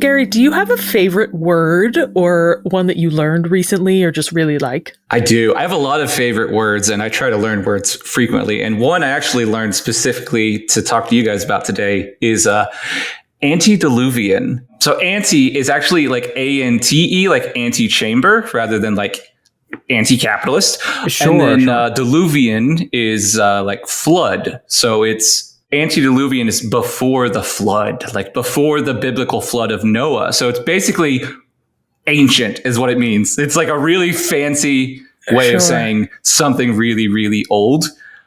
Gary, do you have a favorite word or one that you learned recently or just really like? I do. I have a lot of favorite words, and I try to learn words frequently. And one I actually learned specifically to talk to you guys about today is antediluvian. So anti is actually like A-N-T-E, like antechamber, rather than like anti-capitalist. Sure, and then diluvian is like flood. So it's antediluvian is before the flood, like before the biblical flood of Noah. So it's basically ancient is what it means. It's like a really fancy way of saying something really, really old.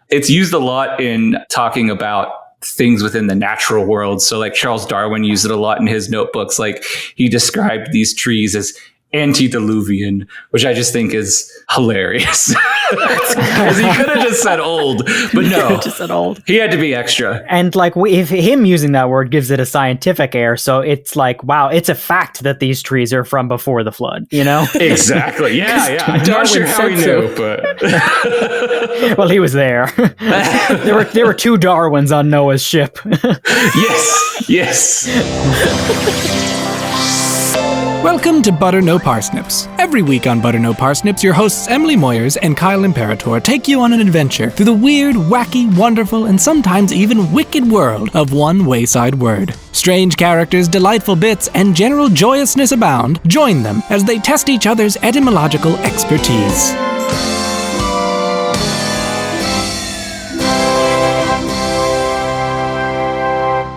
It's used a lot in talking about things within the natural world. So like Charles Darwin used it a lot in his notebooks. Like he described these trees as antediluvian, which I just think is hilarious. Because he could have just said old, but no, just said old. He had to be extra. And like if him using that word gives it a scientific air, so it's like, wow, it's a fact that these trees are from before the flood, you know? Exactly. Yeah. I'm not sure how he knew, but well, he was there. There were two Darwins on Noah's ship. Yes. Welcome to Butter No Parsnips. Every week on Butter No Parsnips, your hosts Emily Moyers and Kyle Imperator take you on an adventure through the weird, wacky, wonderful, and sometimes even wicked world of one wayside word. Strange characters, delightful bits, and general joyousness abound. Join them as they test each other's etymological expertise.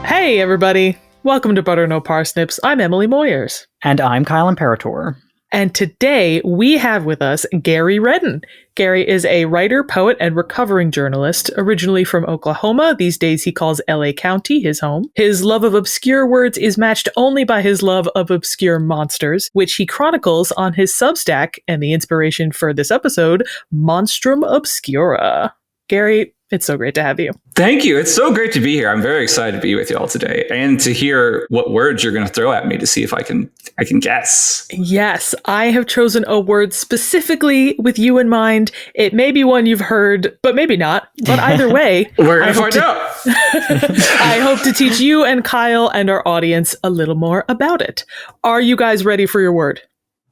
Hey, everybody. Welcome to Butter No Parsnips. I'm Emily Moyers. And I'm Kyle Imperator. And today we have with us Gary Redden. Gary is a writer, poet, and recovering journalist, originally from Oklahoma. These days he calls LA County his home. His love of obscure words is matched only by his love of obscure monsters, which he chronicles on his Substack, and the inspiration for this episode, Monstrum Obscura. Gary, it's so great to have you. Thank you. It's so great to be here. I'm very excited to be with you all today and to hear what words you're going to throw at me to see if I can guess. Yes, I have chosen a word specifically with you in mind. It may be one you've heard, but maybe not. But either way, we're going to find out. I hope to teach you and Kyle and our audience a little more about it. Are you guys ready for your word?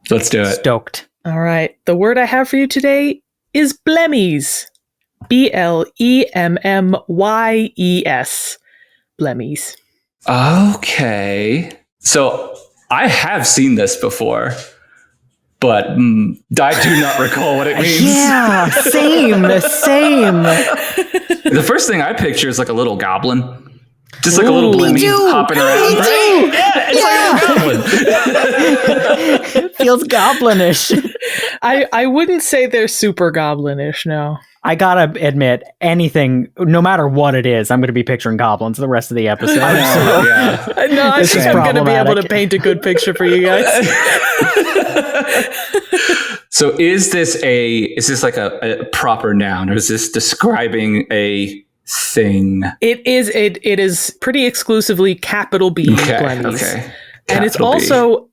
Let's do it. Stoked. All right. The word I have for you today is Blemmyes. Blemmyes. Blemmyes. Okay. So I have seen this before, but I do not recall what it means. Yeah, same. The first thing I picture is like a little goblin. Just like a little Blemmy hopping around. Me too. Yeah, it's like a goblin. It feels goblinish. I wouldn't say they're super goblinish, no. I gotta admit, anything, no matter what it is, I'm going to be picturing goblins the rest of the episode. Yeah. No, I think I'm going to be able to paint a good picture for you guys. So is this like a proper noun, or is this describing a thing? It is pretty exclusively capital B, Blemmyes. Okay. And it's also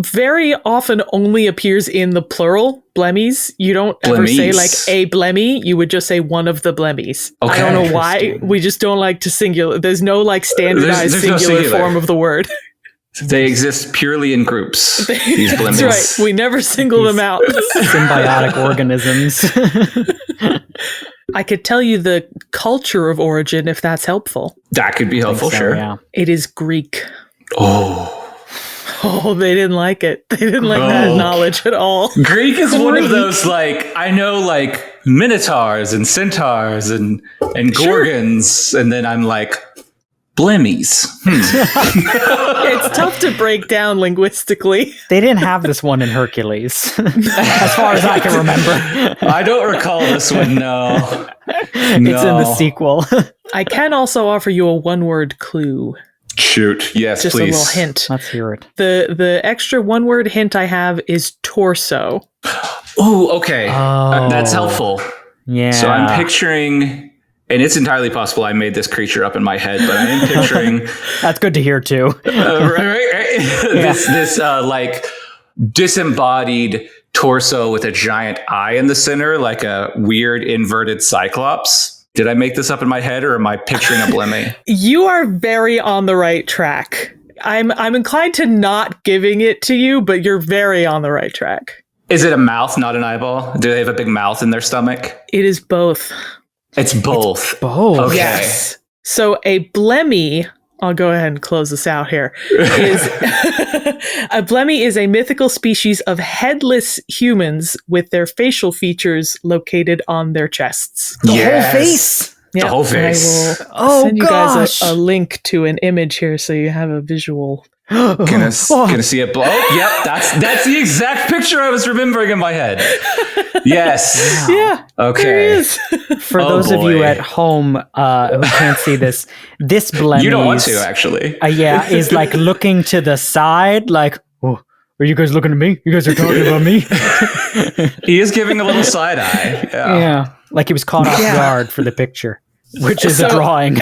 very often only appears in the plural, Blemmyes. You don't ever say like a Blemmy. You would just say one of the Blemmyes. Okay. I don't know why. We just don't like to singular. There's no like standardized there's singular no form of the word. They exist purely in groups. These Blemmies. That's right. We never single them out. Symbiotic organisms. I could tell you the culture of origin if that's helpful. That could be helpful, sure. Yeah. It is Greek. Oh, they didn't like it. They didn't like that knowledge at all. Greek is one of those, like, I know, like, minotaurs and centaurs and gorgons, and then I'm like, Blemmies. It's tough to break down linguistically. They didn't have this one in Hercules, as far as I can remember. I don't recall this one, no. It's in the sequel. I can also offer you a one-word clue. Shoot. Yes, just please. a little hint. Let's hear it. The extra one-word hint I have is torso. Oh, okay. That's helpful. Yeah. So I'm picturing, and it's entirely possible I made this creature up in my head, but I am picturing. That's good to hear too. Right. Yeah. This like disembodied torso with a giant eye in the center, like a weird inverted cyclops. Did I make this up in my head, or am I picturing a Blemmy? You are very on the right track. I'm inclined to not giving it to you, but you're very on the right track. Is it a mouth, not an eyeball? Do they have a big mouth in their stomach? It is both. It's both. Both. Okay. Yes. So a Blemmie, I'll go ahead and close this out here, is a Blemmie is a mythical species of headless humans with their facial features located on their chests. The whole face. Yeah, The whole face. I will send you gosh. guys a link to an image here so you have a visual. Gonna see it blow. Oh, yep, that's the exact picture I was remembering in my head. Yes. Yeah. Okay. There it is. For Oh, those of you boy. at home who can't see this Blemmyes, You don't want to, actually. Yeah, is like looking to the side, like, oh, are you guys looking at me? You guys are talking about me? He is giving a little side eye. Yeah. Yeah, like he was caught off guard for the picture, which is a drawing.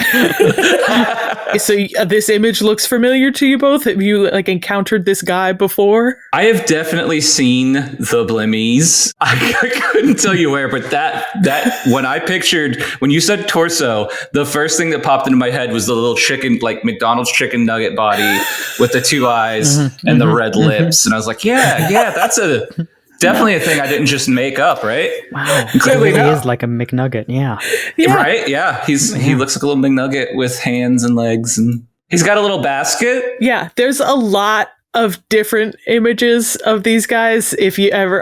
So this image looks familiar to you both? Have you like encountered this guy before? I have definitely seen the Blemmyes. I couldn't tell you where, but that when you said torso, the first thing that popped into my head was the little chicken, like McDonald's chicken nugget body with the two eyes and the red lips. And I was like, yeah, that's definitely a thing I didn't just make up, right? Wow, Clearly he not. is like a McNugget. Yeah. Right? Yeah. He looks like a little McNugget with hands and legs, and he's got a little basket. Yeah, there's a lot of different images of these guys. If you ever,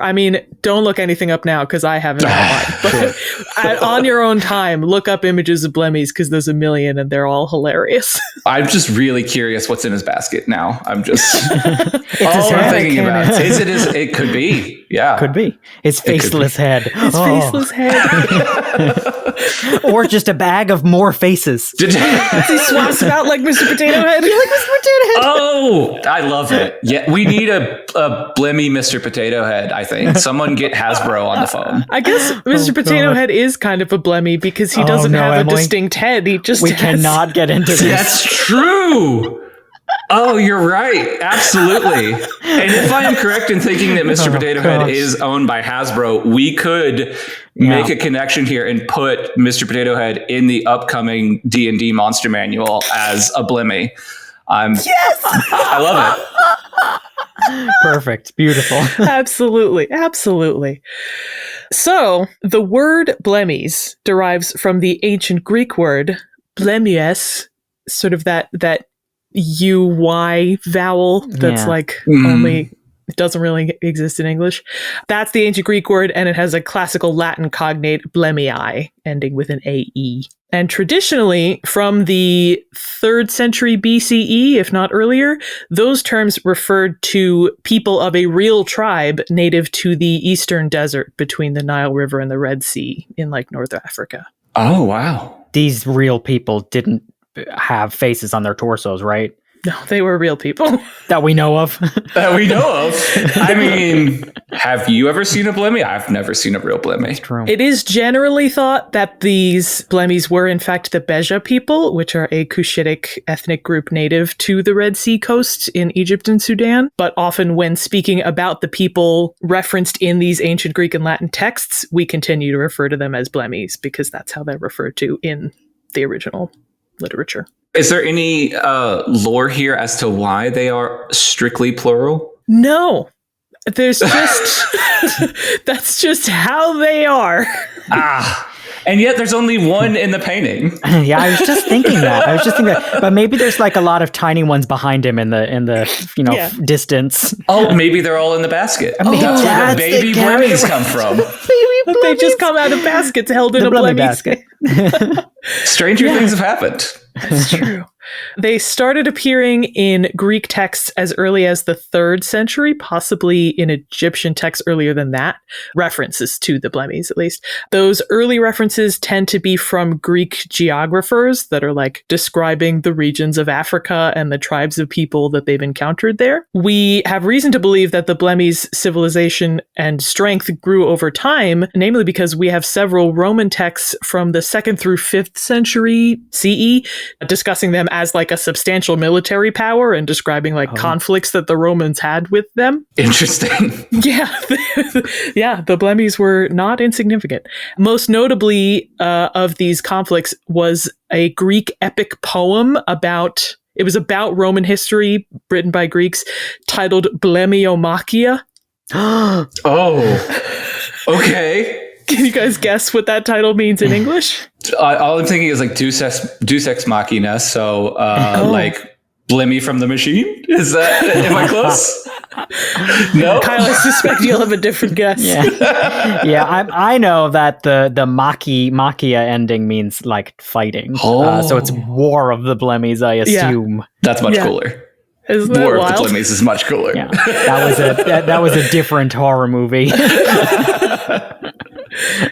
don't look anything up now because I haven't online. But on your own time, look up images of Blemmyes because there's a million and they're all hilarious. I'm just really curious what's in his basket now. I'm just It's all his I'm head. thinking about. It could be. Yeah. Could be his faceless head. His faceless head. Or just a bag of more faces. He swaps about like Mr. Potato Head. Oh, I love it. Yeah, we need a Blemmy Mr. Potato Head, I think. Someone get Hasbro on the phone. I guess Mr. Potato Head is kind of a Blemmie because he doesn't have Emily. a distinct head. He just We has- cannot get into this. That's true. Oh, you're right. Absolutely. And if I am correct in thinking that Mr. Potato Head is owned by Hasbro, we could make a connection here and put Mr. Potato Head in the upcoming D&D monster manual as a Blemmy. Yes! I love it. Perfect. Beautiful. Absolutely. So the word Blemmyes derives from the ancient Greek word Blemmyes, sort of that UY vowel that's only, it doesn't really exist in English. That's the ancient Greek word, and it has a classical Latin cognate Blemmyei, ending with an AE. And traditionally, from the 3rd century BCE, if not earlier, those terms referred to people of a real tribe native to the eastern desert between the Nile River and the Red Sea in North Africa. Oh, wow. These real people didn't have faces on their torsos, right? No, they were real people. That we know of. That we know of. I mean, have you ever seen a Blemmy? I've never seen a real Blemmy. True. It is generally thought that these Blemmyes were in fact the Beja people, which are a Cushitic ethnic group native to the Red Sea coast in Egypt and Sudan. But often when speaking about the people referenced in these ancient Greek and Latin texts, we continue to refer to them as Blemmyes because that's how they're referred to in the original literature. Is there any lore here as to why they are strictly plural? No. There's just that's just how they are. And yet there's only one in the painting. Yeah, I was just thinking that. But maybe there's a lot of tiny ones behind him in the distance. Oh, maybe they're all in the basket. That's where the baby Blemmies come from. They just come out of baskets held in a Blemmie Blemmie basket. Stranger things have happened. That's true. They started appearing in Greek texts as early as the 3rd century, possibly in Egyptian texts earlier than that. References to the Blemmyes, at least. Those early references tend to be from Greek geographers that are describing the regions of Africa and the tribes of people that they've encountered there. We have reason to believe that the Blemmyes' civilization and strength grew over time, namely because we have several Roman texts from the 2nd through 5th century CE discussing them as a substantial military power and describing conflicts that the Romans had with them. Interesting. Yeah. The Blemmyes were not insignificant. Most notably of these conflicts was a Greek epic poem about It was about Roman history, written by Greeks, titled Blemmyomachia. Oh, okay. Can you guys guess what that title means in English? All I'm thinking is like Deus Ex Machina. So, like Blemmy from the Machine. Is that? Am I close? No. Kyle, I suspect you'll have a different guess. Yeah, I know that the Machia ending means like fighting. So it's War of the Blemmyes, I assume. That's much cooler. Isn't that War wild? of the Blemmyes is much cooler. Yeah, that was a different horror movie.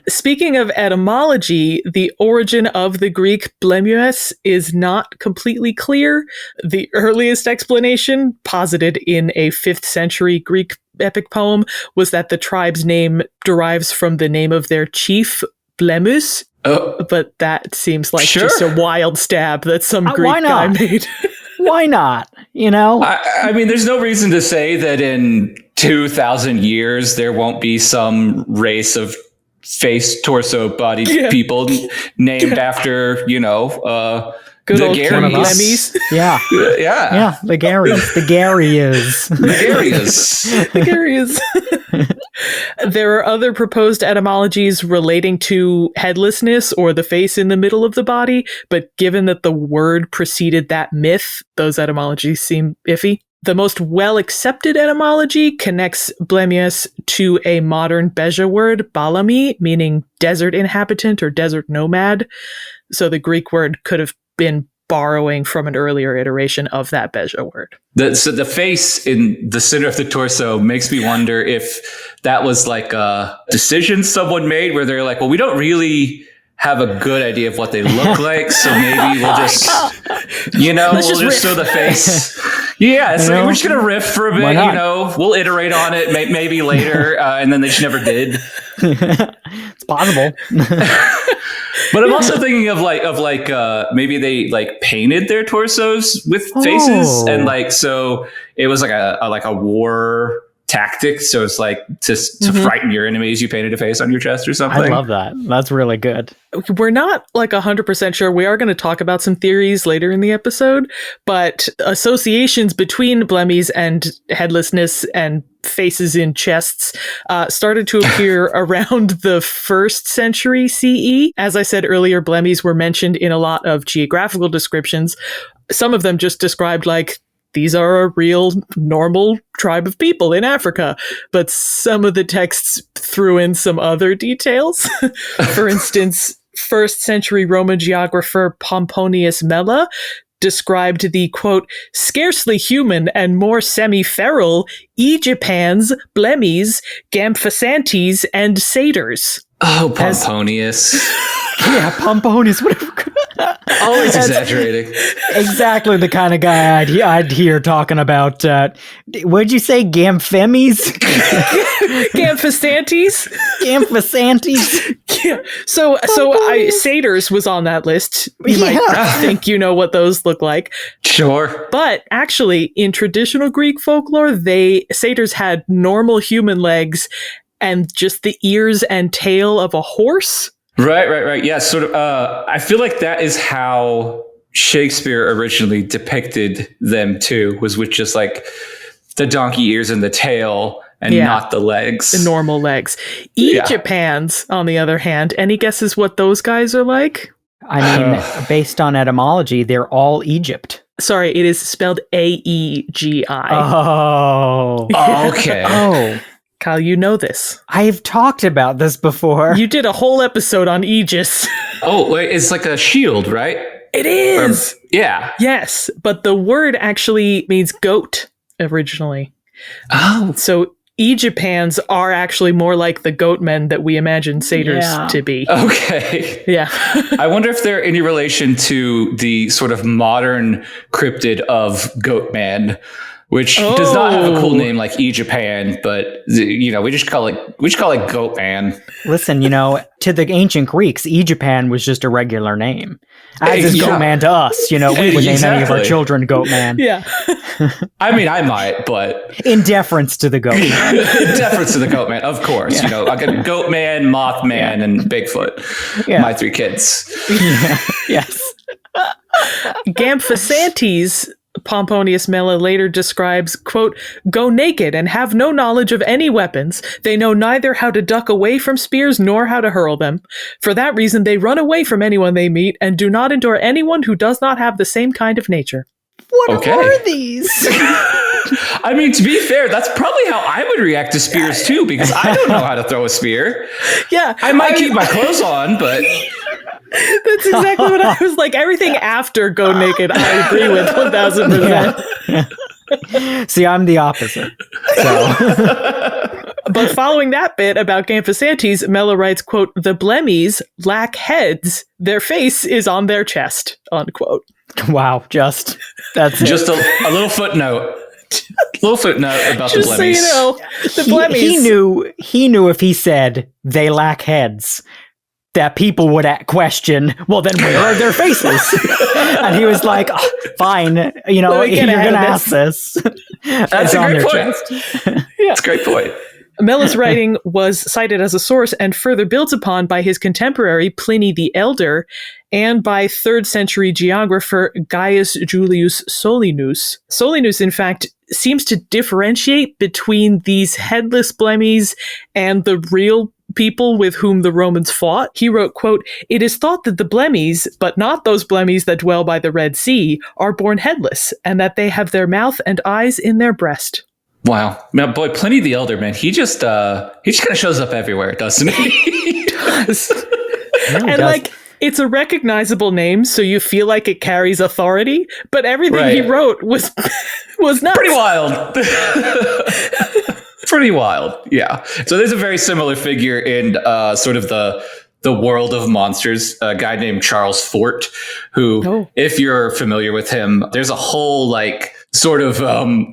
Speaking of etymology, the origin of the Greek Blemmyes is not completely clear. The earliest explanation, posited in a 5th century Greek epic poem, was that the tribe's name derives from the name of their chief, Blemmyes. But that seems like just a wild stab that some Greek guy made. Why not? You know? I mean, there's no reason to say that in 2,000 years there won't be some race of face, torso, body people named after, good the old Garys. Yeah, the Garys. The Garys. There are other proposed etymologies relating to headlessness or the face in the middle of the body, but given that the word preceded that myth, those etymologies seem iffy. The most well-accepted etymology connects Blemmyes to a modern Beja word, balami, meaning desert inhabitant or desert nomad. So the Greek word could have been borrowing from an earlier iteration of that Beja word. So the face in the center of the torso makes me wonder if that was like a decision someone made where they're like, well, we don't really have a good idea of what they look like, so maybe we'll just, we'll just show the face. Yeah, so we're just going to riff for a bit, we'll iterate on it maybe later, and then they just never did. It's possible. But I'm also thinking of maybe they like painted their torsos with faces, and like so it was like a war tactic. So it's like to frighten your enemies, you painted a face on your chest or something. I love that. That's really good. We're not like 100% sure. We are going to talk about some theories later in the episode, but associations between Blemmyes and headlessness and faces in chests started to appear around the 1st century CE. As I said earlier, Blemmyes were mentioned in a lot of geographical descriptions. Some of them just described like, these are a real normal tribe of people in Africa. But some of the texts threw in some other details. For instance, 1st century Roman geographer Pomponius Mela described the, quote, scarcely human and more semi-feral Aegyptians, Blemmyes, Gamphasantes, and Satyrs. Oh, Pomponius. Yeah, Pomponius. Always exaggerating. Exactly the kind of guy I'd hear talking about. What'd you say, Gamphemies? Gamphasantes? Gamphasantes. Yeah. So satyrs was on that list. You might think you know what those look like. Sure. But actually, in traditional Greek folklore, satyrs had normal human legs and just the ears and tail of a horse. Right. Yeah, sort of. I feel like that is how Shakespeare originally depicted them too, was with just like the donkey ears and the tail and not the legs. The normal legs. Aegyptians, on the other hand, any guesses what those guys are like? I mean, based on etymology, they're all Egypt. Sorry, it is spelled Aegi. Oh. Okay. Oh. Kyle, you know this. I've talked about this before. You did a whole episode on Aegis. Oh, wait, it's like a shield, right? It is. Yeah. Yes, but the word actually means goat originally. Oh. So Aegyptians are actually more like the goat men that we imagine satyrs to be. Okay. Yeah. I wonder if they're any relation to the sort of modern cryptid of goat man, which does not have a cool name like Egypan, but we just call it Goat Man. Listen, to the ancient Greeks, Egypan was just a regular name. As is Goat Man to us, we would name any of our children Goat Man. Yeah. I mean, I might, but in deference to the Goat Man. In deference to the Goat Man, of course. I got Goat Man, Mothman, and Bigfoot. Yeah. My 3 kids. Yeah. Yes. Gamphasantes Pomponius Mela later describes, quote, "Go naked and have no knowledge of any weapons. They know neither how to duck away from spears nor how to hurl them. For that reason, they run away from anyone they meet and do not endure anyone who does not have the same kind of nature." What are these? I mean, to be fair, that's probably how I would react to spears too, because I don't know how to throw a spear. Yeah. I might keep my clothes on, but... That's exactly what I was like. Everything after go naked, I agree with 1000%. See, I'm the opposite. So. But following that bit about Gamphasantes, Mela writes, quote, "The Blemmyes lack heads. Their face is on their chest," unquote. Wow, that's just a little footnote. About the Blemmyes. Just so you know, the Blemmyes. He knew if he said they lack heads, that people would question, well, then where are their faces? And he was like, oh, fine, you're going to ask this. That's a great point. That's a great point. Mela's writing was cited as a source and further built upon by his contemporary Pliny the Elder and by 3rd century geographer Gaius Julius Solinus. Solinus, in fact, seems to differentiate between these headless Blemmyes and the real people with whom the Romans fought. He wrote, quote, "It is thought that the Blemmyes, but not those Blemmyes that dwell by the Red Sea, are born headless, and that they have their mouth and eyes in their breast." Wow. Now, boy, Pliny the Elder, man, he just kind of shows up everywhere, doesn't he? He does. And it's a recognizable name, so you feel like it carries authority, but everything he wrote was nuts. Pretty wild. Pretty wild, yeah. So there's a very similar figure in sort of the world of monsters, a guy named Charles Fort, who, if you're familiar with him, there's a whole sort of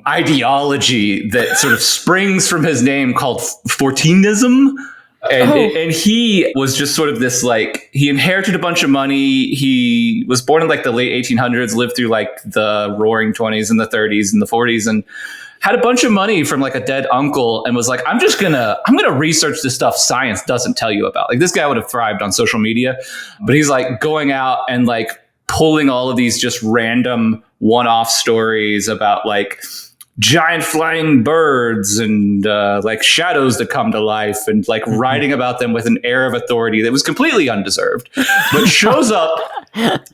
ideology that sort of springs from his name called Fortinism. And he was just sort of this, he inherited a bunch of money. He was born in the late 1800s, lived through the roaring 20s and the 30s and the 40s, and had a bunch of money from a dead uncle, and was like, I'm gonna research the stuff science doesn't tell you about. This guy would have thrived on social media, but he's going out and pulling all of these just random one-off stories about giant flying birds and shadows that come to life, and writing about them with an air of authority that was completely undeserved, but shows up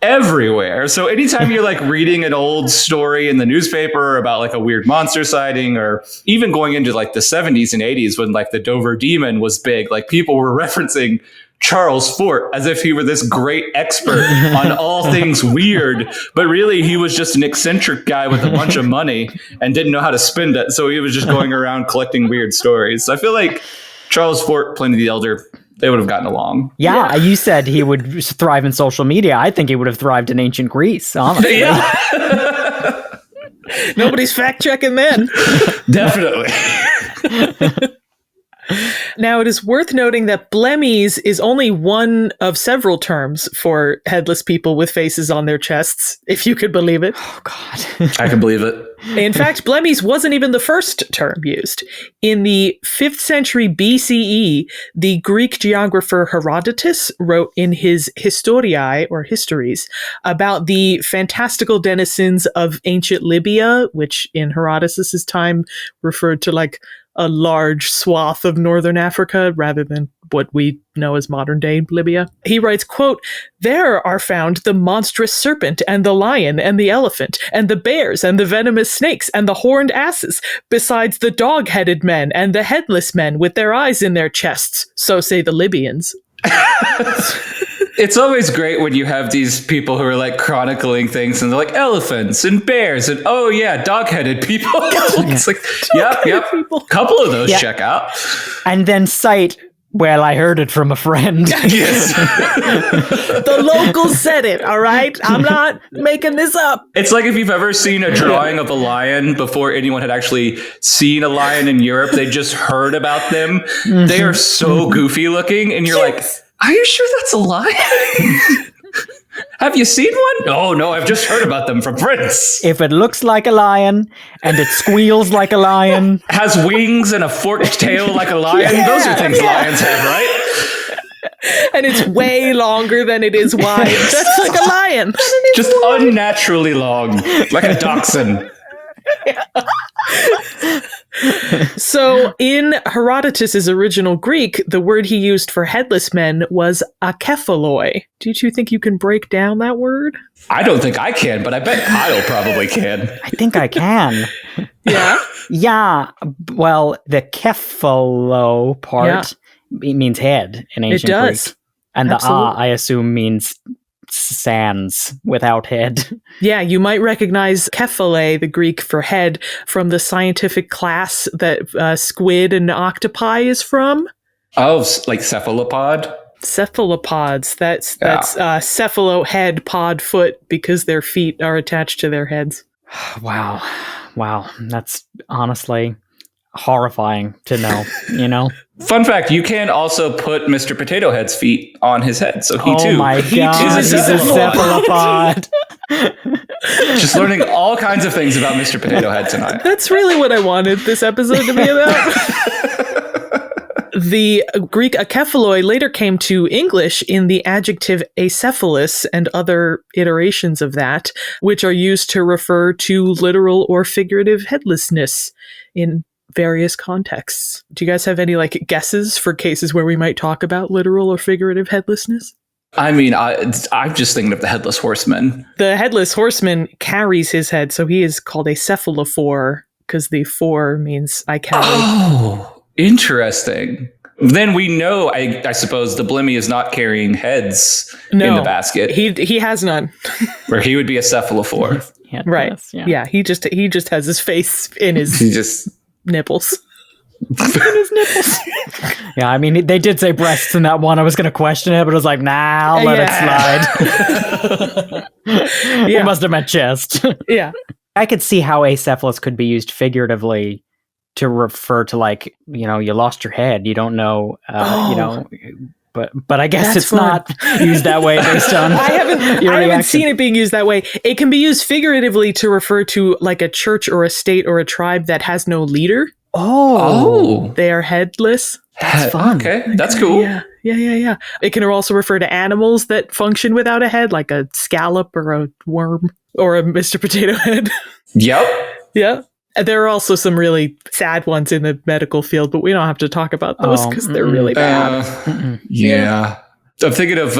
everywhere. So anytime you're reading an old story in the newspaper about a weird monster sighting, or even going into the 70s and 80s when the Dover Demon was big, people were referencing Charles Fort as if he were this great expert on all things weird, but really he was just an eccentric guy with a bunch of money and didn't know how to spend it. So he was just going around collecting weird stories. So I feel like Charles Fort, Pliny the Elder, they would have gotten along. Yeah, you said he would thrive in social media. I think he would have thrived in ancient Greece, honestly. Yeah. Nobody's fact checking then. Definitely. Now, it is worth noting that Blemmyes is only one of several terms for headless people with faces on their chests, if you could believe it. Oh, God. I can believe it. In fact, Blemmyes wasn't even the first term used. In the 5th century BCE, the Greek geographer Herodotus wrote in his Historiae, or Histories, about the fantastical denizens of ancient Libya, which in Herodotus's time referred to a large swath of northern Africa rather than what we know as modern day Libya. He writes, quote, "There are found the monstrous serpent and the lion and the elephant and the bears and the venomous snakes and the horned asses, besides the dog-headed men and the headless men with their eyes in their chests, so say the Libyans." It's always great when you have these people who are chronicling things and they're elephants and bears and dog-headed people. It's yep. People. Couple of those check out. And then cite, well, I heard it from a friend. Yes. The locals said it, all right? I'm not making this up. It's like if you've ever seen a drawing of a lion before anyone had actually seen a lion in Europe, they just heard about them. Mm-hmm. They are so goofy looking, and you're like, are you sure that's a lion? Have you seen one? No, I've just heard about them from friends. If it looks like a lion and it squeals like a lion, has wings and a forked tail like a lion, those are things lions have, right? And it's way longer than it is wide. That's like a lion. Just unnaturally long, like a dachshund. So in Herodotus's original Greek, the word he used for headless men was akephaloi. Do you think you can break down that word? I don't think I can, but I bet Kyle probably can. I think I can. Yeah? Yeah. Well, the kephalo part it means head in ancient It does. Greek. And Absolutely. the I assume, means sands without head. Yeah, you might recognize kephale, the Greek for head, from the scientific class that squid and octopi is from. Oh, like cephalopod? Cephalopods. That's cephalo, head, pod, foot, because their feet are attached to their heads. Wow. That's honestly horrifying to know, you know? Fun fact, you can also put Mr. Potato Head's feet on his head, so he too. Oh my god, is a he's a cephalopod. Just learning all kinds of things about Mr. Potato Head tonight. That's really what I wanted this episode to be about. The Greek akephaloi later came to English in the adjective acephalous and other iterations of that, which are used to refer to literal or figurative headlessness in various contexts. Do you guys have any guesses for cases where we might talk about literal or figurative headlessness? I mean, I'm just thinking of the Headless Horseman. The Headless Horseman carries his head, so he is called a cephalophore because the four means I carry. Oh, interesting. Then we know, I suppose, the Blemmy is not carrying heads in the basket. He has none. Where he would be a cephalophore. Right. Yeah, he just has his face in his nipples. In his nipples. Yeah, I mean, they did say breasts in that one. I was going to question it, but I was like, nah, I'll let it slide. It must have meant chest. Yeah. I could see how acephalous could be used figuratively to refer to, you lost your head. You don't know, but I guess it's not used that way based on I haven't seen it being used that way. It can be used figuratively to refer to a church or a state or a tribe that has no leader. Oh. They are headless. That's fun. Okay, that's cool. Yeah. It can also refer to animals that function without a head, like a scallop or a worm or a Mr. Potato Head. Yep. Yeah. There are also some really sad ones in the medical field, but we don't have to talk about those because they're really bad. Yeah. I'm thinking of,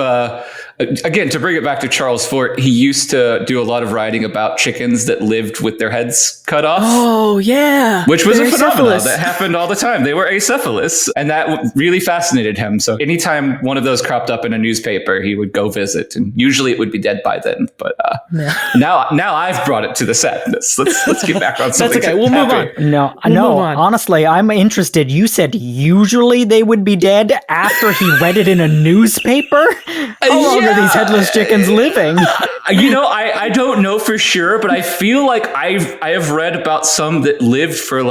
again, to bring it back to Charles Fort, he used to do a lot of writing about chickens that lived with their heads cut off. Oh, yeah. Which was a phenomenon that happened all the time. They were acephalous, and that really fascinated him. So anytime one of those cropped up in a newspaper, he would go visit, and usually it would be dead by then. But now I've brought it to the sadness. Let's get back on something. That's okay. We'll move on. No. Move on. Honestly, I'm interested. You said usually they would be dead after he read it in a newspaper? How long are these headless chickens living? I don't know for sure, but I feel like I have read about some that lived for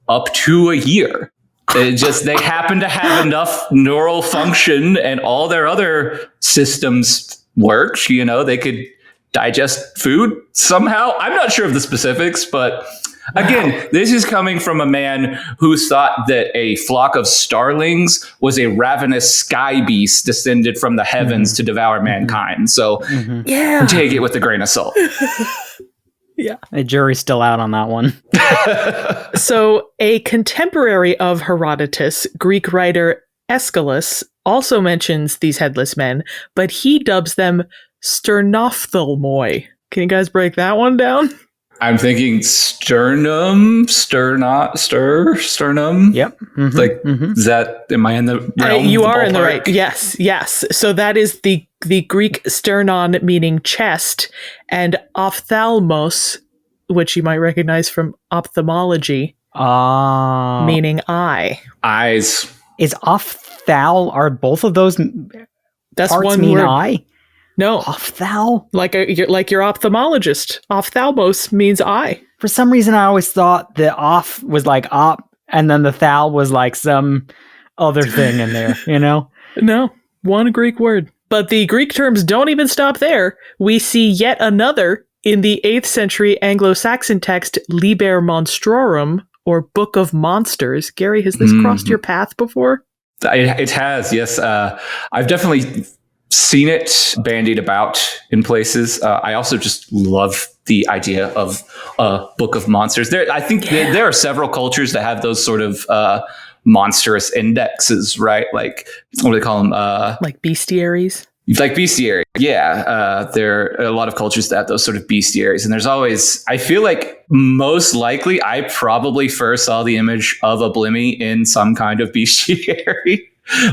up to a year. They happen to have enough neural function and all their other systems worked. They could digest food somehow. I'm not sure of the specifics, but again, this is coming from a man who thought that a flock of starlings was a ravenous sky beast descended from the heavens to devour mankind. So take it with a grain of salt. Yeah. The jury's still out on that one. So a contemporary of Herodotus, Greek writer Aeschylus, also mentions these headless men, but he dubs them sternophthalmoi. Can you guys break that one down? I'm thinking sternum. Yep. Is that, am I in the realm? You are in the right. Yes. So that is the Greek sternon, meaning chest, and ophthalmos, which you might recognize from ophthalmology, meaning eye. Eyes. Is are both of those That's parts one mean word. eye? No. Ophthal? Like your ophthalmologist. Ophthalmos means eye. For some reason, I always thought the off was like op, and then the thal was like some other thing in there, No, one Greek word. But the Greek terms don't even stop there. We see yet another in the 8th century Anglo-Saxon text Liber Monstrorum, or Book of Monsters. Gary, has this crossed your path before? It has, yes. I've definitely seen it bandied about in places. I also just love the idea of a book of monsters. I think there are several cultures that have those sort of monstrous indexes, right? Like, what do they call them? Like bestiaries? Like bestiary. Yeah. There are a lot of cultures that have those sort of bestiaries. And there's always, I feel like most likely I probably first saw the image of a Blemmyes in some kind of bestiary.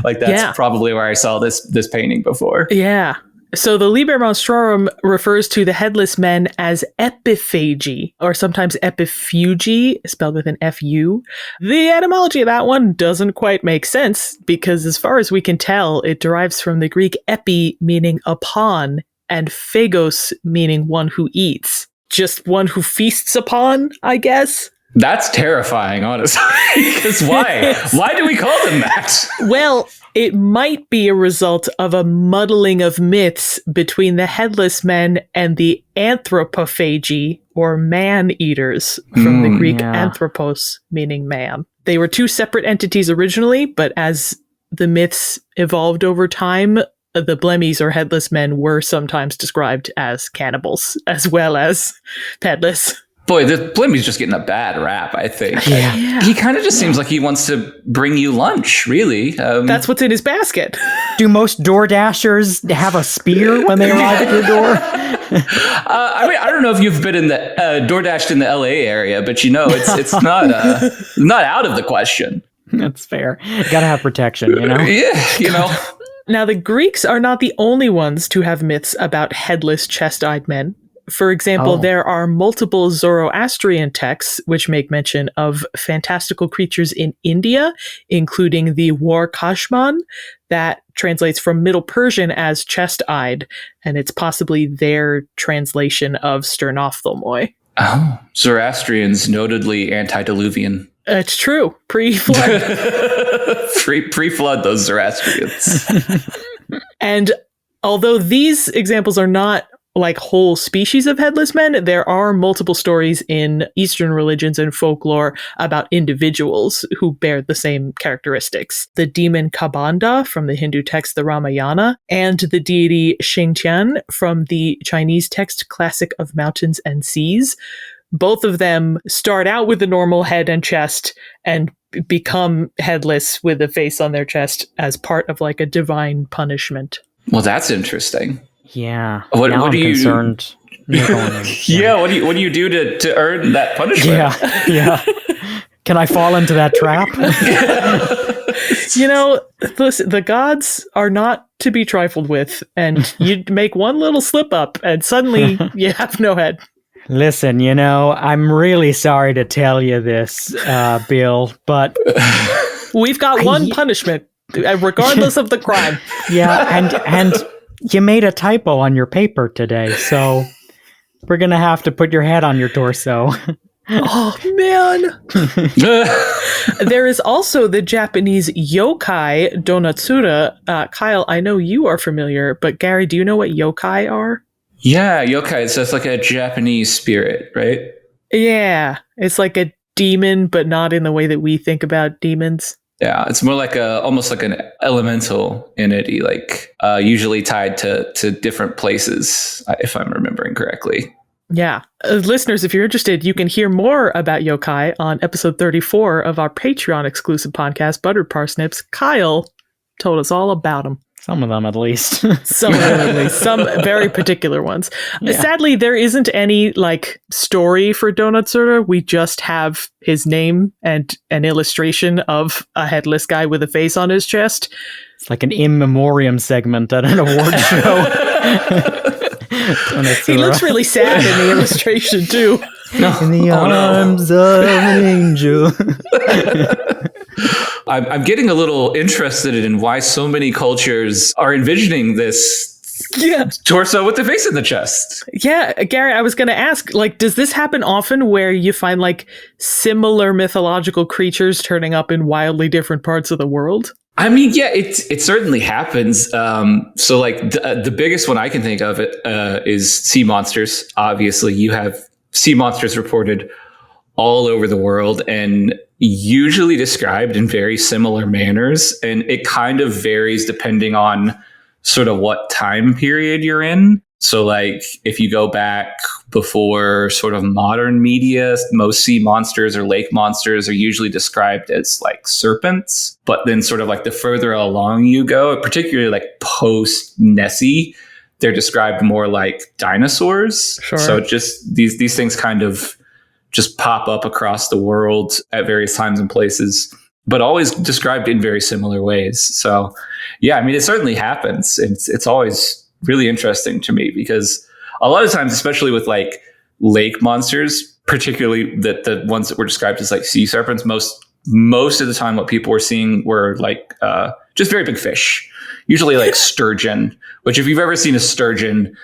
Like that's probably where I saw this painting before. Yeah. So the Liber Monstrorum refers to the headless men as epiphagi, or sometimes epifugi, spelled with an F-U. The etymology of that one doesn't quite make sense, because as far as we can tell, it derives from the Greek epi, meaning upon, and phagos, meaning one who eats. Just one who feasts upon, I guess? That's terrifying, honestly. Because why? Why do we call them that? Well, it might be a result of a muddling of myths between the headless men and the anthropophagi, or man-eaters, from the Greek anthropos, meaning man. They were two separate entities originally, but as the myths evolved over time, the Blemmyes, or headless men, were sometimes described as cannibals, as well as headless. Boy, the Blemmyes just getting a bad rap, I think. Yeah. He kind of just seems like he wants to bring you lunch, really. That's what's in his basket. Do most Door Dashers have a spear when they arrive at your door? I mean, I don't know if you've been in the DoorDashed in the LA area, but it's not out of the question. That's fair. Gotta have protection, you know? Yeah, Now, the Greeks are not the only ones to have myths about headless, chest-eyed men. For example, there are multiple Zoroastrian texts which make mention of fantastical creatures in India, including the War Kashman, that translates from Middle Persian as chest-eyed, and it's possibly their translation of sternophthalmoi. Oh, Zoroastrians, notedly antediluvian. It's true. Pre-flood. Pre-flood, those Zoroastrians. And although these examples are not like whole species of headless men, there are multiple stories in Eastern religions and folklore about individuals who bear the same characteristics. The demon Kabanda from the Hindu text the Ramayana, and the deity Xingtian from the Chinese text Classic of Mountains and Seas. Both of them start out with a normal head and chest and become headless with a face on their chest as part of like a divine punishment. Well, that's interesting. Yeah. What do you concerned? Yeah. What do you do to earn that punishment? Yeah. Can I fall into that trap? Listen, the gods are not to be trifled with, and you make one little slip up, and suddenly you have no head. Listen, I'm really sorry to tell you this, Bill, but we've got one punishment, regardless of the crime. Yeah, and you made a typo on your paper today, so we're going to have to put your head on your torso. Oh, man. There is also the Japanese yokai donatsura. Kyle, I know you are familiar, but Gary, do you know what yokai are? Yeah, yokai. So it's like a Japanese spirit, right? Yeah, it's like a demon, but not in the way that we think about demons. Yeah, it's more like almost like an elemental entity, like usually tied to different places, if I'm remembering correctly. Yeah. Listeners, if you're interested, you can hear more about yokai on episode 34 of our Patreon exclusive podcast, Buttered Parsnips. Kyle told us all about them. Some of them, at least. Some very particular ones. Yeah. Sadly, there isn't any story for Donatsura. We just have his name and an illustration of a headless guy with a face on his chest. It's like an in memoriam segment at an award show. He looks really sad in the illustration too. In the arms of an angel. I'm getting a little interested in why so many cultures are envisioning this torso with the face in the chest. Yeah, Gary, I was going to ask, does this happen often where you find similar mythological creatures turning up in wildly different parts of the world? I mean, yeah, it certainly happens. So the biggest one I can think of is sea monsters. Obviously, you have sea monsters reported all over the world and usually described in very similar manners. And it kind of varies depending on sort of what time period you're in. So like if you go back before sort of modern media, most sea monsters or lake monsters are usually described as like serpents. But then sort of like the further along you go, particularly like post Nessie, they're described more like dinosaurs. Sure. So just these things kind of just pop up across the world at various times and places, but always described in very similar ways. So yeah, I mean, it certainly happens. It's always really interesting to me because a lot of times, especially with like lake monsters, particularly the ones that were described as like sea serpents, most of the time what people were seeing were like just very big fish, usually like sturgeon, which if you've ever seen a sturgeon,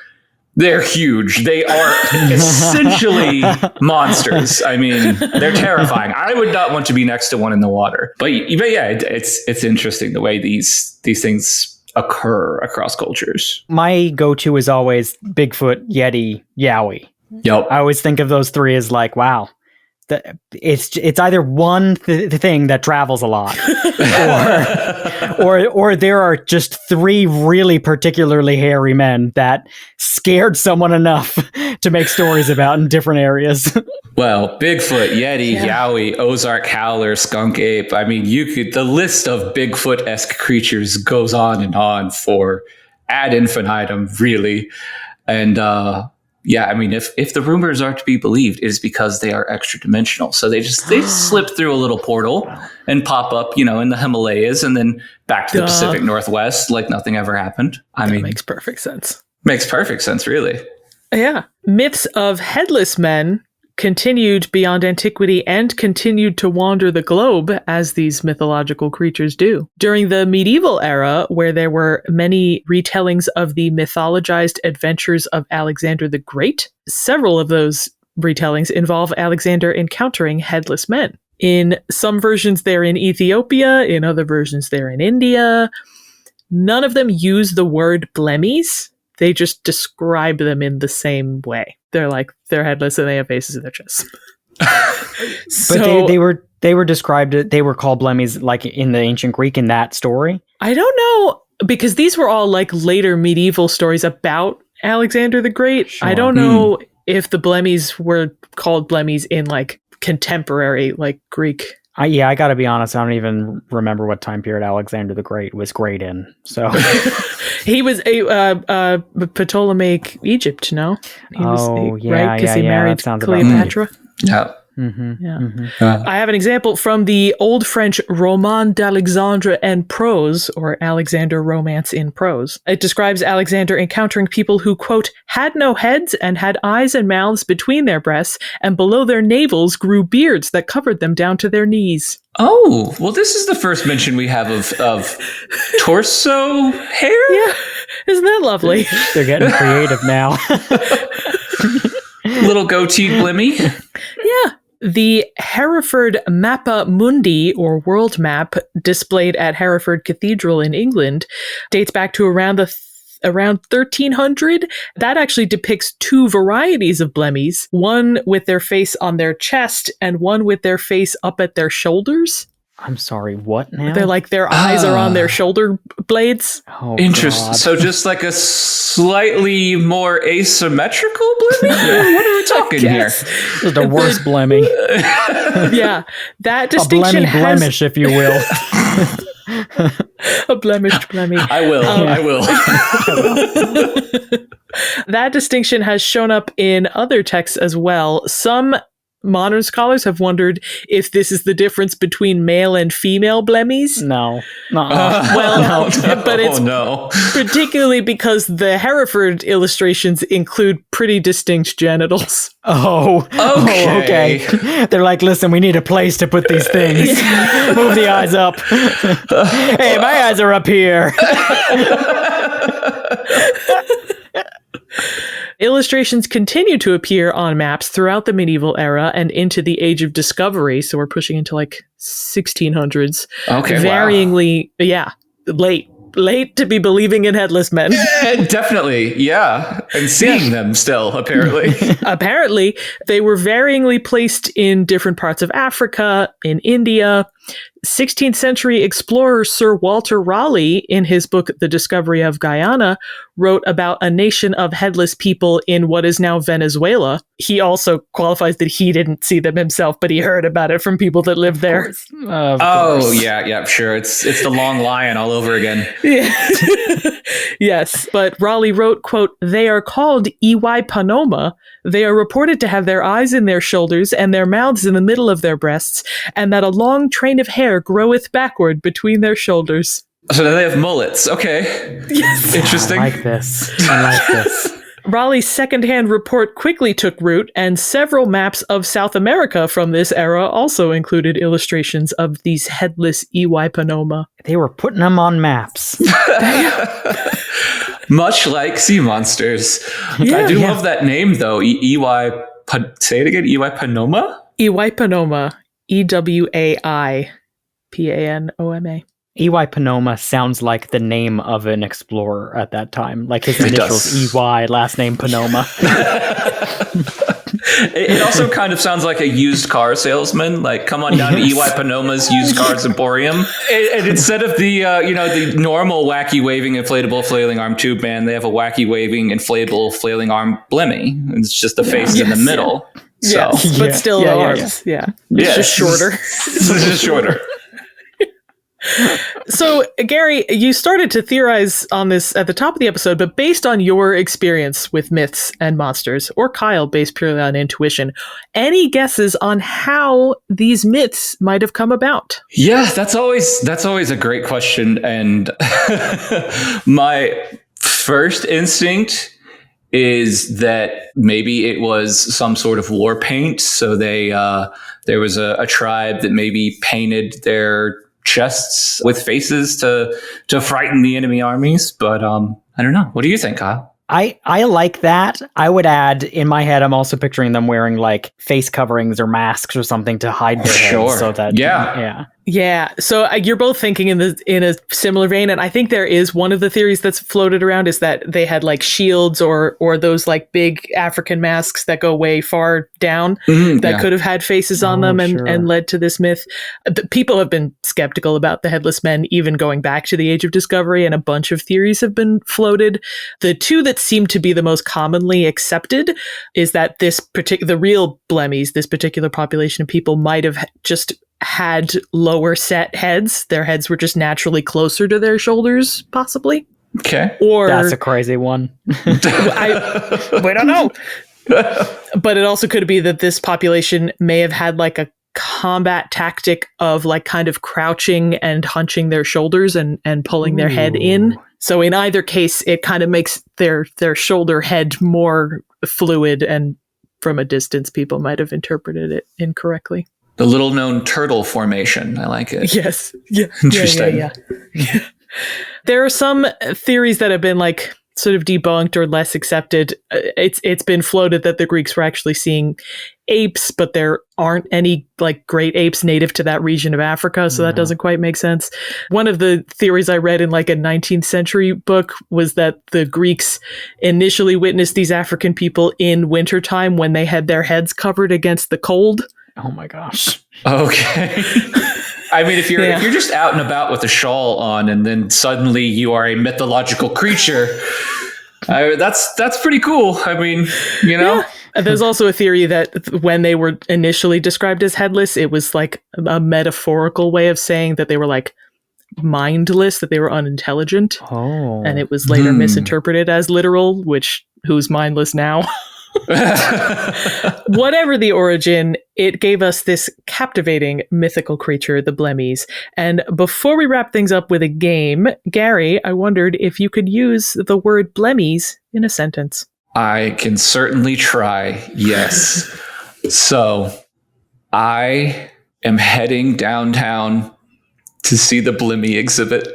they're huge. They are essentially monsters. I mean, they're terrifying. I would not want to be next to one in the water. But yeah, it's interesting the way these things occur across cultures. My go-to is always Bigfoot, Yeti, Yowie. Yep. I always think of those three as like, wow, it's either one thing that travels a lot, or there are just three really particularly hairy men that scared someone enough to make stories about in different areas. Well, Bigfoot, Yeti, Yowie, Ozark Howler, Skunk Ape. I mean, the list of Bigfoot-esque creatures goes on for ad infinitum, really. And yeah, I mean, if the rumors are to be believed, it is because they are extra dimensional. So they slip through a little portal and pop up, in the Himalayas and then back to the Pacific Northwest like nothing ever happened. I mean, makes perfect sense. Makes perfect sense, really. Yeah. Myths of headless men continued beyond antiquity and continued to wander the globe as these mythological creatures do. During the medieval era, where there were many retellings of the mythologized adventures of Alexander the Great, several of those retellings involve Alexander encountering headless men. In some versions, they're in Ethiopia. In other versions, they're in India. None of them use the word Blemmyes. They just describe them in the same way. They're headless and they have faces in their chests. But they were described, they were called Blemmyes like in the ancient Greek in that story? I don't know, because these were all like later medieval stories about Alexander the Great. Sure. I don't know if the Blemmyes were called Blemmyes in like contemporary like Greek. I gotta be honest, I don't even remember what time period Alexander the Great was great in. So he was a Ptolemaic Egypt, no? He was, right? Because he married Cleopatra. Yeah. Mm-hmm. Yeah. Mm-hmm. I have an example from the Old French Roman d'Alexandre en prose, or Alexander Romance in prose. It describes Alexander encountering people who, quote, had no heads and had eyes and mouths between their breasts, and below their navels grew beards that covered them down to their knees. Oh, well, this is the first mention we have of torso hair? Yeah. Isn't that lovely? They're getting creative now. Little goatee Blemmy. Yeah. The Hereford Mappa Mundi, or world map, displayed at Hereford Cathedral in England, dates back to around 1300. That actually depicts two varieties of Blemmyes, one with their face on their chest and one with their face up at their shoulders. I'm sorry, what now? They're like their eyes are on their shoulder blades. Oh, interesting. God. So just like a slightly more asymmetrical Blemmy? What are we talking here? This is the worst Blemmy. Yeah, that distinction a blemish, if you will. A blemished Blemmy. I will. That distinction has shown up in other texts as well. Some modern scholars have wondered if this is the difference between male and female Blemmyes. No. Well, no. But it's particularly because the Hereford illustrations include pretty distinct genitals. Oh, okay. They're like, listen, we need a place to put these things. Move the eyes up. Hey, my eyes are up here. Illustrations continue to appear on maps throughout the medieval era and into the Age of Discovery, so we're pushing into like 1600s. Okay, varyingly, late to be believing in headless men. Definitely, yeah. and seeing them still, apparently. Apparently, they were varyingly placed in different parts of Africa, in India. 16th century explorer Sir Walter Raleigh, in his book The Discovery of Guyana, wrote about a nation of headless people in what is now Venezuela. He also qualifies that he didn't see them himself, but he heard about it from people that lived there. Oh, yeah, sure. It's the long lion all over again. Yeah. Yes, but Raleigh wrote, quote, "They are called Iwai Panoma. They are reported to have their eyes in their shoulders and their mouths in the middle of their breasts, and that a long train of hair groweth backward between their shoulders." So now they have mullets. Okay. Yes. Interesting. I like this. Raleigh's second-hand report quickly took root, and several maps of South America from this era also included illustrations of these headless Iwai Panoma. They were putting them on maps. Much like sea monsters. Yeah, I do love that name, though. Say it again. Iwai Panoma? Iwai Panoma. EWAI-PANOMA. EY Panoma sounds like the name of an explorer at that time. Like his initials, EY, last name Panoma. It also kind of sounds like a used car salesman. Like, come on down to EY Panoma's used cars emporium. And instead of the the normal wacky waving inflatable flailing arm tube man, they have a wacky waving inflatable flailing arm Blemmy. It's just the face in the middle. So. Yes, but still the arms. Yeah. It's just shorter. It's just shorter. So, Gary, you started to theorize on this at the top of the episode, but based on your experience with myths and monsters, or Kyle, based purely on intuition, any guesses on how these myths might have come about? Yeah, that's always a great question. And my first instinct is that maybe it was some sort of war paint. So there was a tribe that maybe painted their chests with faces to frighten the enemy armies. But I don't know. What do you think, Kyle? I like that. I would add, in my head, I'm also picturing them wearing like face coverings or masks or something to hide their heads. So that Yeah. So you're both thinking in a similar vein, and I think there is one of the theories that's floated around is that they had like shields or those like big African masks that go way far down that could have had faces on them and led to this myth. People have been skeptical about the headless men even going back to the Age of Discovery, and a bunch of theories have been floated. The two that seem to be the most commonly accepted is that the real Blemmyes, this particular population of people, might have just had lower set heads. Their heads were just naturally closer to their shoulders, possibly. Okay. Or that's a crazy one. We don't know. But it also could be that this population may have had like a combat tactic of like kind of crouching and hunching their shoulders and pulling their head in. So in either case, it kind of makes their shoulder head more fluid, and from a distance, people might have interpreted it incorrectly. The little known turtle formation. I like it. Yes. Yeah. Interesting. Yeah. There are some theories that have been like sort of debunked or less accepted. It's been floated that the Greeks were actually seeing apes, but there aren't any like great apes native to that region of Africa, so that doesn't quite make sense. One of the theories I read in like a 19th century book was that the Greeks initially witnessed these African people in wintertime when they had their heads covered against the cold. Oh my gosh. Okay. I mean, if you're just out and about with a shawl on, and then suddenly you are a mythological creature, that's pretty cool. I mean, you know. Yeah. There's also a theory that when they were initially described as headless, it was like a metaphorical way of saying that they were like mindless, that they were unintelligent. Oh. And it was later misinterpreted as literal, who's mindless now? Whatever the origin, it gave us this captivating mythical creature, the Blemmyes. And before we wrap things up with a game, Gary, I wondered if you could use the word Blemmyes in a sentence. I can certainly try, yes. So, I am heading downtown to see the Blemmyes exhibit.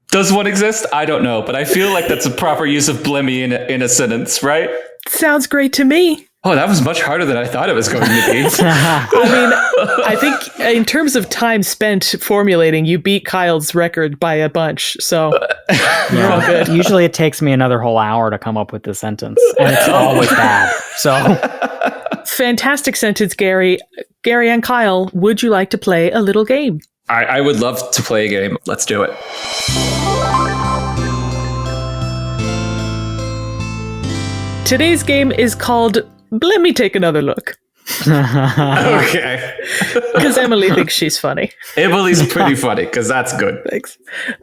Does one exist? I don't know, but I feel like that's a proper use of Blemmyes in a sentence, right? Sounds great to me. Oh, that was much harder than I thought it was going to be. I mean, I think in terms of time spent formulating, you beat Kyle's record by a bunch. So you're all good. Usually it takes me another whole hour to come up with the sentence, and it's always bad. So fantastic sentence, Gary. Gary and Kyle, would you like to play a little game? I would love to play a game. Let's do it. Today's game is called Let Me Take Another Look. Okay. Because Emily thinks she's funny. Emily's pretty funny, because that's good. Thanks.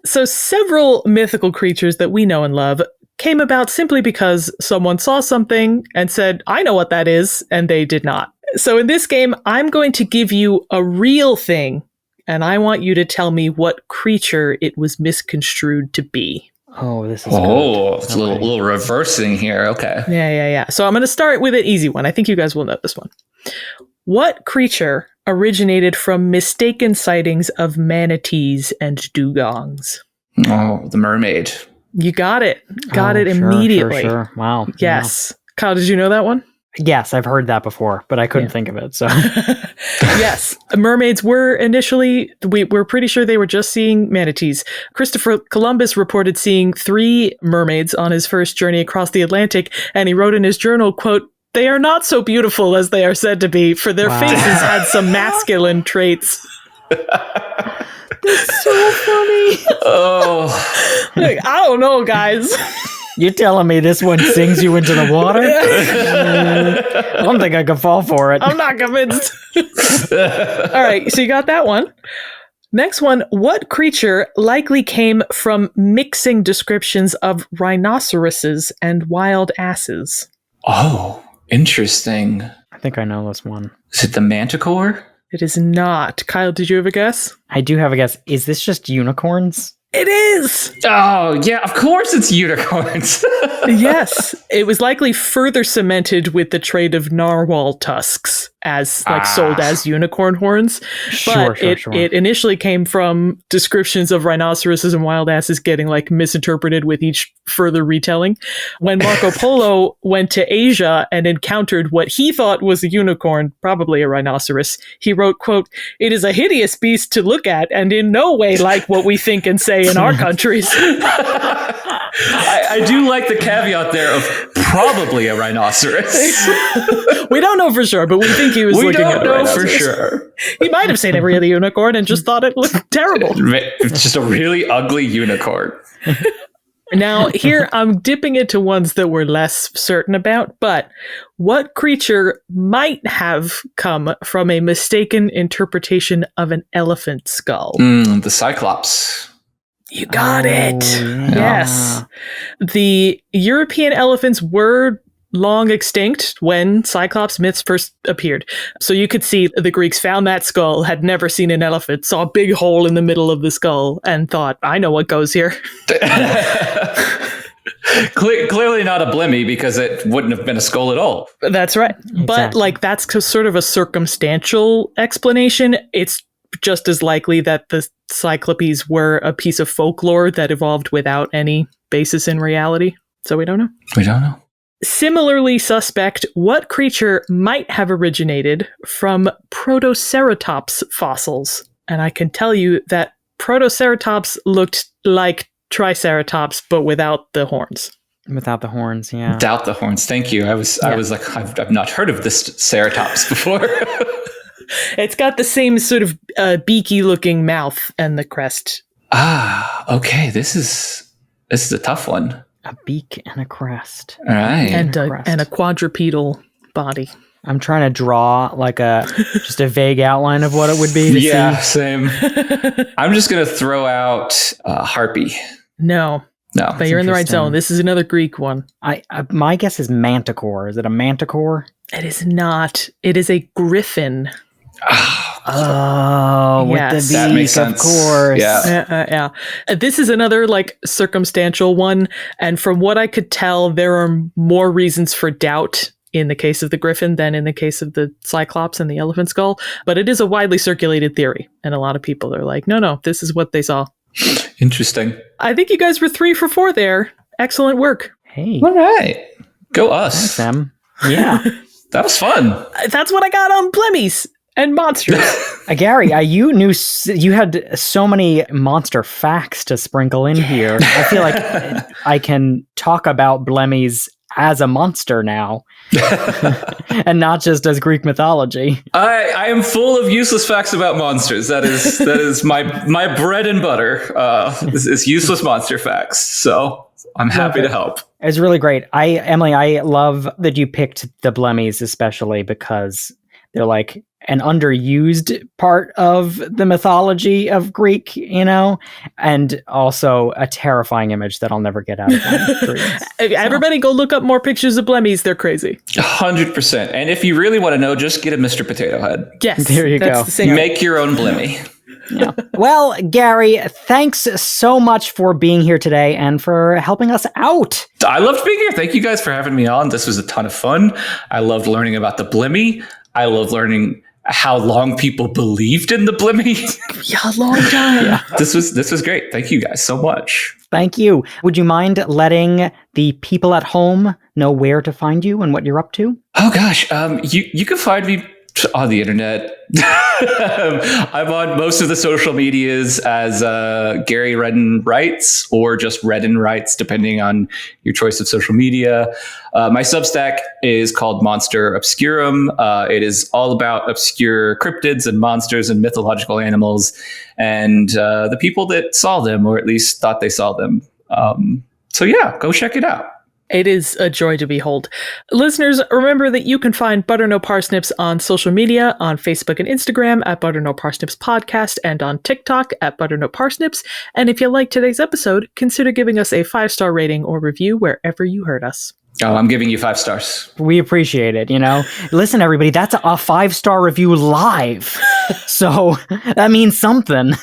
So several mythical creatures that we know and love came about simply because someone saw something and said, I know what that is, and they did not. So in this game, I'm going to give you a real thing, and I want you to tell me what creature it was misconstrued to be. Oh, this is it's a little reversing here. Okay. Yeah. So I'm going to start with an easy one. I think you guys will know this one. What creature originated from mistaken sightings of manatees and dugongs? Oh, the mermaid. You got it. Got it immediately. Sure. Wow. Yes. Yeah. Kyle, did you know that one? Yes, I've heard that before, but I couldn't think of it. So yes, mermaids were initially, we're pretty sure they were just seeing manatees. Christopher Columbus reported seeing 3 mermaids on his first journey across the Atlantic, and he wrote in his journal, quote, "They are not so beautiful as they are said to be, for their faces had some masculine traits." That's so funny. Oh. Like, I don't know, guys. You're telling me this one sings you into the water? I don't think I can fall for it. I'm not convinced. All right, so you got that one. Next one, what creature likely came from mixing descriptions of rhinoceroses and wild asses? Oh, interesting. I think I know this one. Is it the manticore? It is not. Kyle, did you have a guess? I do have a guess. Is this just unicorns? It is! Oh, yeah, of course it's unicorns. Yes. It was likely further cemented with the trade of narwhal tusks as sold as unicorn horns. But it initially came from descriptions of rhinoceroses and wild asses getting misinterpreted with each further retelling. When Marco Polo went to Asia and encountered what he thought was a unicorn, probably a rhinoceros, he wrote, quote, "It is a hideous beast to look at and in no way like what we think and say in our countries." I do like the caveat there of probably a rhinoceros. We don't know for sure, but we think he was looking at a rhinoceros. We don't know for sure. He might have seen every other unicorn and just thought it looked terrible. It's just a really ugly unicorn. Now, here I'm dipping into ones that we're less certain about, but what creature might have come from a mistaken interpretation of an elephant skull? The Cyclops. You got it. Yeah. Yes. The European elephants were long extinct when Cyclops myths first appeared. So you could see the Greeks found that skull, had never seen an elephant, saw a big hole in the middle of the skull, and thought, I know what goes here. Clearly not a Blemmyes, because it wouldn't have been a skull at all. That's right. Exactly. But that's sort of a circumstantial explanation. It's just as likely that the Cyclopes were a piece of folklore that evolved without any basis in reality. So we don't know. We don't know. Similarly suspect, what creature might have originated from Protoceratops fossils? And I can tell you that Protoceratops looked like Triceratops, but without the horns. Without the horns, yeah. Without the horns, thank you. I was like, I've not heard of this Ceratops before. It's got the same sort of beaky looking mouth and the crest. Okay. This is a tough one. A beak and a crest. All right. And a quadrupedal body. I'm trying to draw just a vague outline of what it would be. Yeah, same. I'm just going to throw out harpy. No, but you're in the right zone. This is another Greek one. My guess is manticore. Is it a manticore? It is not. It is a griffin. Oh, yes. With the that beak, makes sense. of course. Yeah. This is another circumstantial one, and from what I could tell, there are more reasons for doubt in the case of the griffin than in the case of the Cyclops and the elephant skull. But it is a widely circulated theory, and a lot of people are like, no, this is what they saw. Interesting. I think you guys were 3 for 4 there. Excellent work. Hey. All right. Go us. Thanks, Em. Yeah. That was fun. That's what I got on Blemmyes and monsters. Gary, you had so many monster facts to sprinkle in here. I feel like I can talk about Blemmyes as a monster now, and not just as Greek mythology. I am full of useless facts about monsters. That is my bread and butter. Is useless monster facts. So I'm happy to help. It's really great. Emily, I love that you picked the Blemmyes, especially because they're like an underused part of the mythology of Greek, and also a terrifying image that I'll never get out of my dreams. Everybody go look up more pictures of Blemmyes. They're crazy. 100%. And if you really want to know, just get a Mr. Potato Head. Yes. There you go. Make your own Blemmy. Yeah. Well, Gary, thanks so much for being here today and for helping us out. I loved being here. Thank you guys for having me on. This was a ton of fun. I loved learning about the Blemmy. I loved learning how long people believed in the Blemmy. Yeah, long time. Yeah. This was great. Thank you guys so much. Thank you. Would you mind letting the people at home know where to find you and what you're up to? Oh gosh, you can find me on the internet. I'm on most of the social medias as Gary Redden Writes, or just Redden Writes, depending on your choice of social media. My Substack is called Monstrum Obscurum. It is all about obscure cryptids and monsters and mythological animals, and the people that saw them, or at least thought they saw them. So yeah, go check it out. It is a joy to behold. Listeners, remember that you can find Butter No Parsnips on social media, on Facebook and Instagram at Butter No Parsnips Podcast, and on TikTok at Butter No Parsnips. And if you like today's episode, consider giving us a 5-star rating or review wherever you heard us. Oh, I'm giving you 5 stars. We appreciate it, Listen, everybody, that's a 5-star review live. So that means something.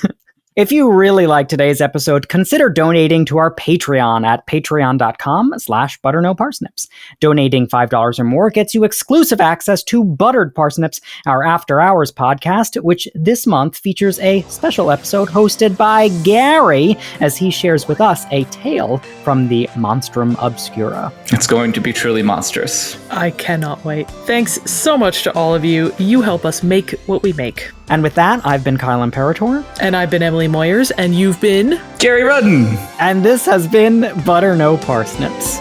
If you really like today's episode, consider donating to our Patreon at patreon.com/butternoparsnips. Donating $5 or more gets you exclusive access to Buttered Parsnips, our After Hours podcast, which this month features a special episode hosted by Gary, as he shares with us a tale from the Monstrum Obscura. It's going to be truly monstrous. I cannot wait. Thanks so much to all of you. You help us make what we make. And with that, I've been Kyle Imperator. And I've been Emily Moyers, and you've been... Gary Rudden! And this has been Butter No Parsnips.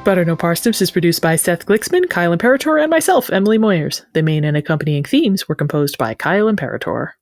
Butter No Parsnips is produced by Seth Glicksman, Kyle Imperator, and myself, Emily Moyers. The main and accompanying themes were composed by Kyle Imperator.